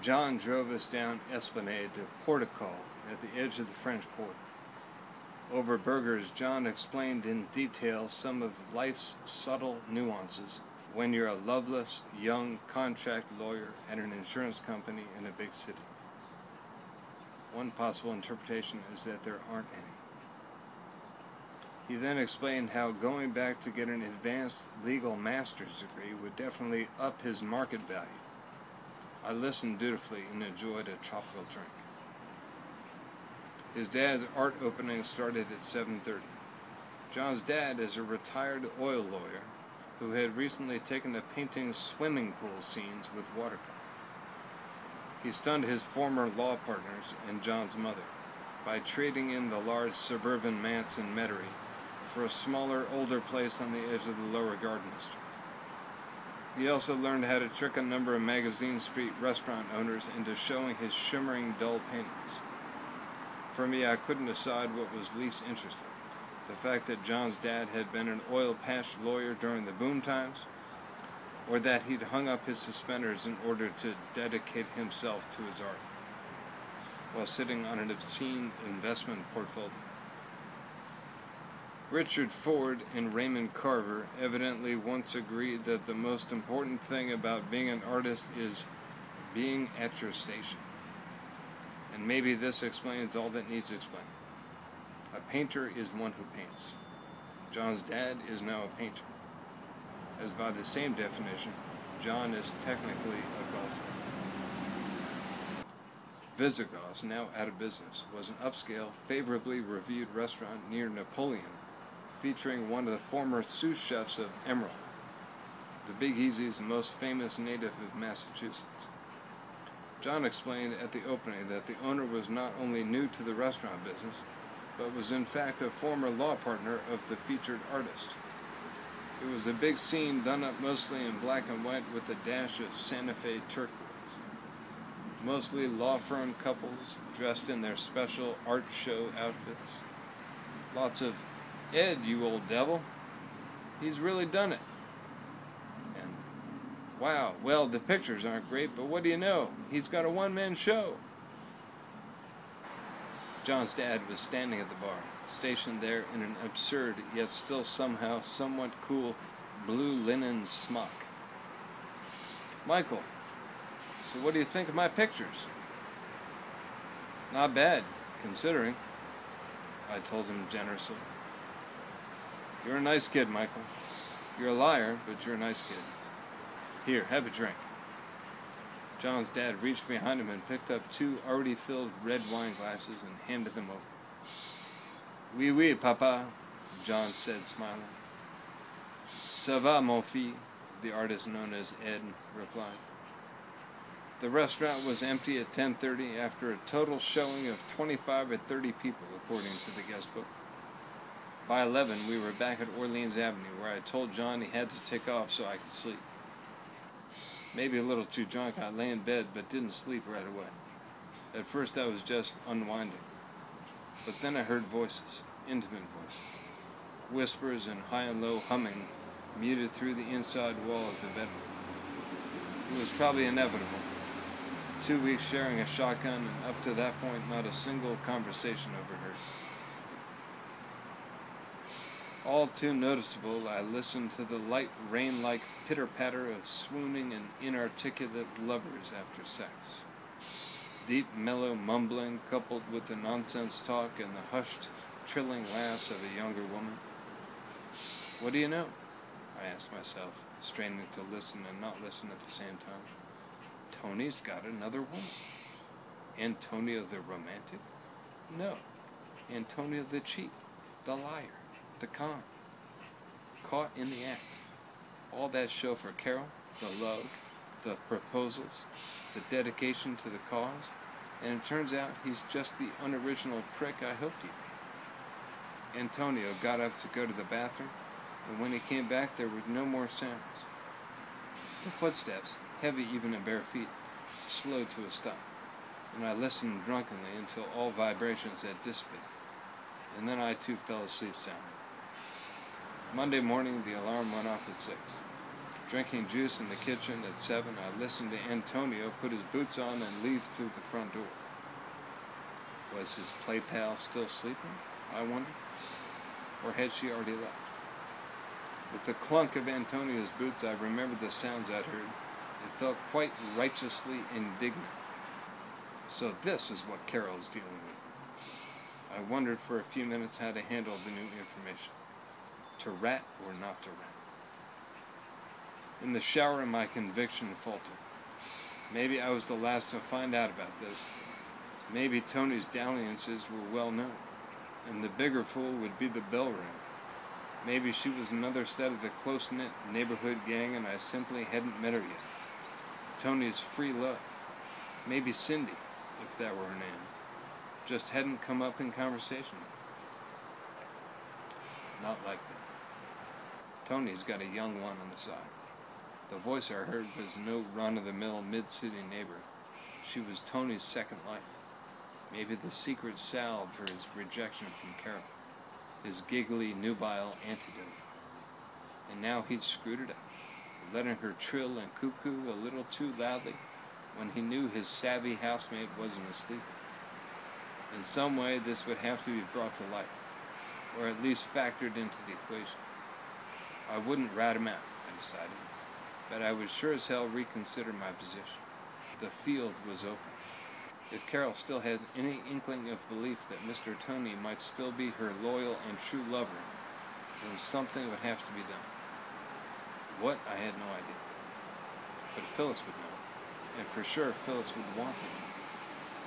John drove us down Esplanade to Portico at the edge of the French Quarter. Over burgers, John explained in detail some of life's subtle nuances when you're a loveless, young contract lawyer at an insurance company in a big city. One possible interpretation is that there aren't any. He then explained how going back to get an advanced legal master's degree would definitely up his market value. I listened dutifully and enjoyed a tropical drink. His dad's art opening started at 7:30. John's dad is a retired oil lawyer who had recently taken to painting swimming pool scenes with watercolor. He stunned his former law partners and John's mother by trading in the large suburban manse in Metairie for a smaller, older place on the edge of the lower Garden District. He also learned how to trick a number of Magazine Street restaurant owners into showing his shimmering, dull paintings. For me, I couldn't decide what was least interesting. The fact that John's dad had been an oil patch lawyer during the boom times, or that he'd hung up his suspenders in order to dedicate himself to his art, while sitting on an obscene investment portfolio. Richard Ford and Raymond Carver evidently once agreed that the most important thing about being an artist is being at your station. And maybe this explains all that needs explaining. A painter is one who paints. John's dad is now a painter, as by the same definition, John is technically a golfer. Visigoths, now out of business, was an upscale, favorably reviewed restaurant near Napoleon, featuring one of the former sous chefs of Emerald, the Big Easy's most famous native of Massachusetts. John explained at the opening that the owner was not only new to the restaurant business, but was in fact a former law partner of the featured artist. It was a big scene done up mostly in black and white with a dash of Santa Fe turquoise. Mostly law firm couples dressed in their special art show outfits. Lots of, "Ed, you old devil, he's really done it." And, "Wow, well, the pictures aren't great, but what do you know? He's got a one-man show." John's dad was standing at the bar, stationed there in an absurd, yet still somehow somewhat cool, blue linen smock. "Michael, so what do you think of my pictures?" "Not bad, considering," I told him generously. "You're a nice kid, Michael. You're a liar, but you're a nice kid. Here, have a drink." John's dad reached behind him and picked up two already filled red wine glasses and handed them over. "Oui, oui, papa," John said, smiling. "Ça va, mon fils," the artist known as Ed replied. The restaurant was empty at 10:30 after a total showing of 25 or 30 people, according to the guest book. By 11, we were back at Orleans Avenue, where I told John he had to take off so I could sleep. Maybe a little too drunk, I lay in bed but didn't sleep right away. At first I was just unwinding. But then I heard voices, intimate voices. Whispers and high and low humming muted through the inside wall of the bedroom. It was probably inevitable. 2 weeks sharing a shotgun, and up to that point not a single conversation overheard. All too noticeable, I listened to the light rain-like pitter-patter of swooning and inarticulate lovers after sex. Deep, mellow mumbling coupled with the nonsense talk and the hushed, trilling laughs of a younger woman. What do you know? I asked myself, straining to listen and not listen at the same time. Tony's got another woman. Antonio the romantic? No. Antonio the cheat, the liar, the con. Caught in the act. All that show for Carol, the love, the proposals, the dedication to the cause, and it turns out he's just the unoriginal prick I hoped he'd be. Antonio got up to go to the bathroom, and when he came back there were no more sounds. The footsteps, heavy even in bare feet, slowed to a stop, and I listened drunkenly until all vibrations had dissipated, and then I too fell asleep soundly. Monday morning the alarm went off at 6. Drinking juice in the kitchen at 7, I listened to Antonio put his boots on and leave through the front door. Was his play pal still sleeping, I wondered? Or had she already left? With the clunk of Antonio's boots, I remembered the sounds I'd heard. It felt quite righteously indignant. So this is what Carol's dealing with. I wondered for a few minutes how to handle the new information. To rat or not to rat. In the shower, my conviction faltered. Maybe I was the last to find out about this. Maybe Tony's dalliances were well known, and the bigger fool would be the bell ringer. Maybe she was another set of the close-knit neighborhood gang and I simply hadn't met her yet. Tony's free love. Maybe Cindy, if that were her name, just hadn't come up in conversation. Not like that. Tony's got a young one on the side. The voice I heard was no run-of-the-mill mid-city neighbor. She was Tony's second life. Maybe the secret salve for his rejection from Carol. His giggly, nubile antidote. And now he'd screwed it up, letting her trill and cuckoo a little too loudly when he knew his savvy housemate wasn't asleep. In some way, this would have to be brought to light, or at least factored into the equation. I wouldn't rat him out, I decided, but I would sure as hell reconsider my position. The field was open. If Carol still has any inkling of belief that Mr. Tony might still be her loyal and true lover, then something would have to be done. What, I had no idea. But Phyllis would know, and for sure Phyllis would want to know.